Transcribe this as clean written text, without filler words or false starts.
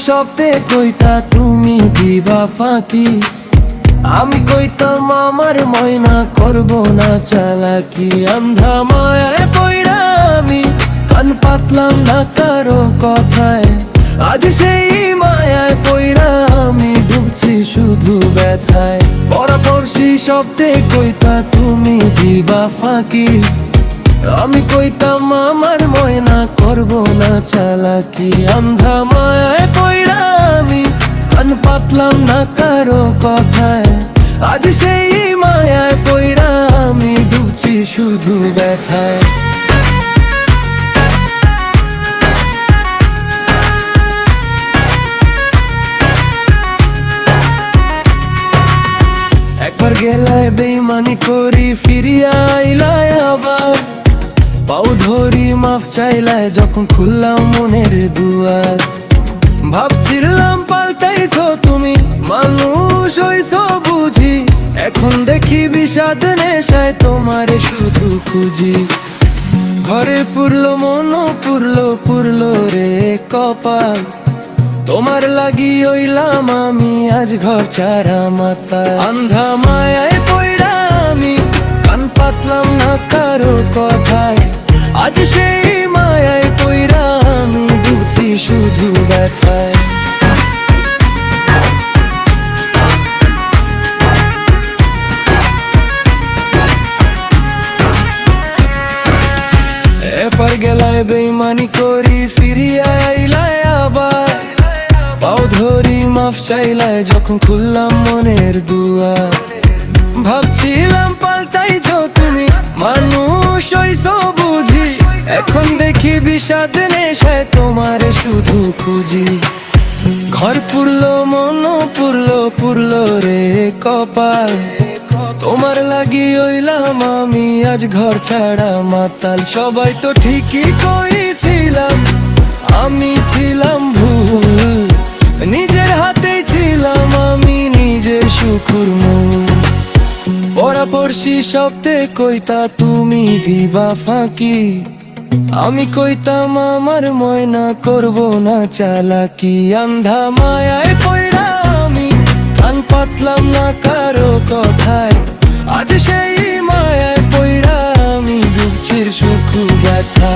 শব্দে কইতা তুমি দিবা ফাঁকি, আমি কইতাম আমার ময়না করব না চালাকি। আন্ধা মায়ায় পইড়া আমি কান পাতলাম না কারো কথায়, আজ সেই মায়ায় পইড়া আমি ডুবছি শুধু ব্যথায়। পরপরশি শব্দে কইতা তুমি দিবা ফাঁকি, আমি কইতাম আমার ময়না করব না চালাকি। আন্ধা মায়ায় পইড়া আমি কান পাতলাম না কারো কথায়, আজ সেই মায়ায় পইড়া আমি ডুবছি শুধু ব্যথায়। একবার গেলায় বেইমানি করি ফিরিয়া আইলায় আবার, পাও ধরি মাফ চাইলায় যখন খুললাম মনের দুয়ার। ভাবছিলাম পাল্টাইছো তুমি মানুষ হইছো বুঝি, এখন দেখি বিষাদ নেশায় তোমারে শুধু খুঁজি। ঘরে পুরলো মন পুরলো রে কপাল, তোমার লাগি হইলাম আমি আজ ঘর ছাড়া মাতাল। আন্ধা মায়ায় পইড়া আমি কান পাতলাম না কারো কথায়, আজ সেই মায়ায় পইড়া আমি ডুবছি শুধু ব্যথায়। এপার গেলায় বেইমানি করি ফিরিয়া আইলায় আবার, পাও ধরি মাফ চাইলায় যখন খুললাম মনের দুয়ার। ভাবছিলাম পাল্টাইছো তুমি মানুষ হইছো বুঝি, এখন দেখি বিষাদ নেশায় তোমারে শুধু খুঁজি। ঘর পুরলো মন পুরলো রে কপাল, তোমার লাগি হইলাম আমি আজ ঘর ছাড়া মাতাল। সবাই তো ঠিকই কইছিলাম আমি ছিলাম ভুল, নিজের হাতেই ছিলাম আমি নিজের সুখুর মূল। পরপরশি শব্দে কইতা তুমি দিবা ফাঁকি, আমি কইতাম আমার ময়না করব না চালাকি। আন্ধা মায়ায় পইড়া আমি কান পাতলাম না কারো কথায়, আজ সেই মায়ায় পইড়া আমি ডুবছি সুখ ব্যথা।